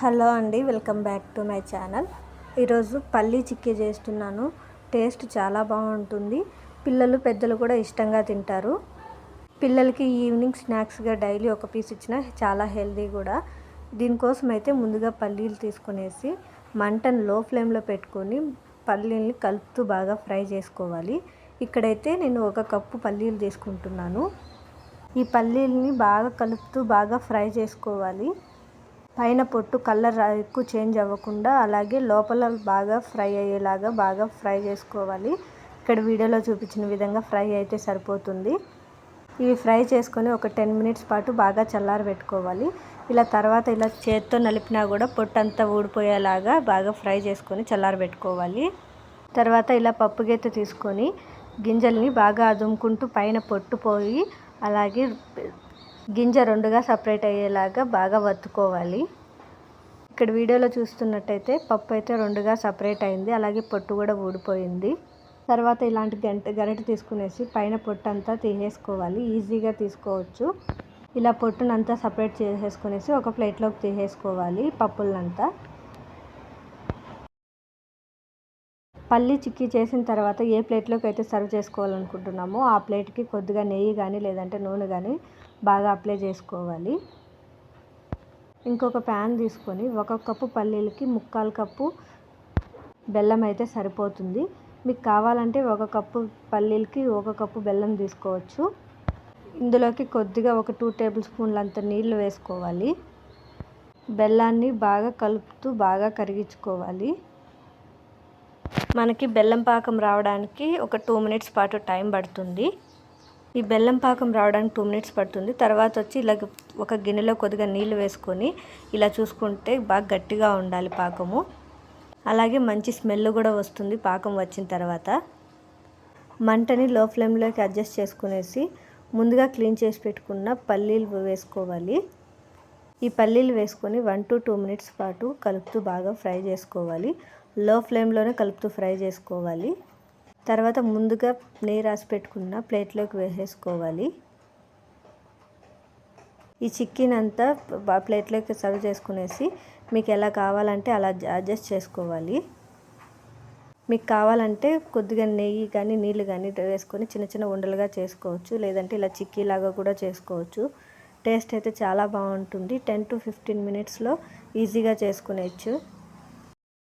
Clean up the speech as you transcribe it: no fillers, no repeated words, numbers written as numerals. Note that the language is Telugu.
హలో అండి, welcome back to my channel. ఈరోజు పల్లీ చిక్కీ చేస్తున్నాను. టేస్ట్ చాలా బాగుంటుంది. పిల్లలు పెద్దలు కూడా ఇష్టంగా తింటారు. పిల్లలకి ఈవినింగ్ స్నాక్స్గా డైలీ ఒక పీస్ ఇచ్చినా చాలా హెల్దీ కూడా. దీనికోసం అయితే ముందుగా పల్లీలు తీసుకునేసి మంటను లో ఫ్లేమ్లో పెట్టుకొని పల్లీల్ని కలుపుతూ బాగా ఫ్రై చేసుకోవాలి. ఇక్కడైతే నేను 1 కప్పు పల్లీలు తీసుకుంటున్నాను. ఈ పల్లీల్ని బాగా కలుపుతూ బాగా ఫ్రై చేసుకోవాలి. పైన పొట్టు కలర్ ఎక్కువ చేంజ్ అవ్వకుండా, అలాగే లోపల బాగా ఫ్రై అయ్యేలాగా బాగా ఫ్రై చేసుకోవాలి. ఇక్కడ వీడియోలో చూపించిన విధంగా ఫ్రై అయితే సరిపోతుంది. ఇవి ఫ్రై చేసుకొని ఒక 10 మినిట్స్ పాటు బాగా చల్లారబెట్టుకోవాలి. ఇలా చేత్తో నలిపినా కూడా పొట్టు అంతా ఊడిపోయేలాగా బాగా ఫ్రై చేసుకొని చల్లారబెట్టుకోవాలి. తర్వాత ఇలా పప్పు గెత్తి తీసుకొని గింజల్ని బాగా అదుముకుంటూ పైన పొట్టు పోయి అలాగే గింజ 2గా సపరేట్ అయ్యేలాగా బాగా వత్తుకోవాలి. ఇక్కడ వీడియోలో చూస్తున్నట్టయితే పప్పు అయితే 2గా సపరేట్ అయింది, అలాగే పొట్టు కూడా ఊడిపోయింది. తర్వాత ఇలాంటి గరిటె తీసుకునేసి పైన పొట్టు అంతా తీసేసుకోవాలి. ఈజీగా తీసుకోవచ్చు. ఇలా పొట్టునంతా సపరేట్ చేసేసుకునేసి ఒక ప్లేట్లోకి తీసేసుకోవాలి పప్పులనంతా. పల్లీ చిక్కీ చేసిన తర్వాత ఏ ప్లేట్లోకి అయితే సర్వ్ చేసుకోవాలనుకుంటున్నామో ఆ ప్లేట్కి కొద్దిగా నెయ్యి కానీ లేదంటే నూనె కానీ బాగా అప్లై చేసుకోవాలి. ఇంకొక ప్యాన్ తీసుకొని 1 కప్పు పల్లీలకి 3/4 కప్పు బెల్లం అయితే సరిపోతుంది. మీకు కావాలంటే 1 కప్పు పల్లీలకి 1 కప్పు బెల్లం తీసుకోవచ్చు. ఇందులోకి కొద్దిగా ఒక 2 టేబుల్ స్పూన్లంత నీళ్లు వేసుకోవాలి. బెల్లాన్ని బాగా కలుపుతూ బాగా కరిగించుకోవాలి. మనకి బెల్లం పాకం రావడానికి ఒక 2 మినిట్స్ పాటు టైం పడుతుంది. ఈ బెల్లం పాకం రావడానికి 2 మినిట్స్ పడుతుంది. తర్వాత వచ్చి ఇలా ఒక గిన్నెలో కొద్దిగా నీళ్ళు వేసుకొని ఇలా చూసుకుంటే బాగా గట్టిగా ఉండాలి పాకము. అలాగే మంచి స్మెల్ కూడా వస్తుంది పాకం వచ్చిన తర్వాత. మంటని లో ఫ్లేమ్లోకి అడ్జస్ట్ చేసుకునేసి ముందుగా క్లీన్ చేసి పెట్టుకున్న పల్లీలు వేసుకోవాలి. ఈ పల్లీలు వేసుకొని 1 to 2 మినిట్స్ పాటు కలుపుతూ బాగా ఫ్రై చేసుకోవాలి. లో ఫ్లేమ్లోనే కలుపుతూ ఫ్రై చేసుకోవాలి. తర్వాత ముందుగా నెయ్యి రాసి పెట్టుకున్న ప్లేట్లోకి వేసేసుకోవాలి. ఈ చిక్కీనంతా ప్లేట్లోకి సర్వ్ చేసుకునేసి మీకు ఎలా కావాలంటే అలా అడ్జస్ట్ చేసుకోవాలి. మీకు కావాలంటే కొద్దిగా నెయ్యి కానీ నీళ్ళు కానీ వేసుకొని చిన్న చిన్న ఉండలుగా చేసుకోవచ్చు, లేదంటే ఇలా చిక్కీలాగా కూడా చేసుకోవచ్చు. టేస్ట్ అయితే చాలా బాగుంటుంది. 10 to 15 మినిట్స్లో ఈజీగా చేసుకునేచ్చు.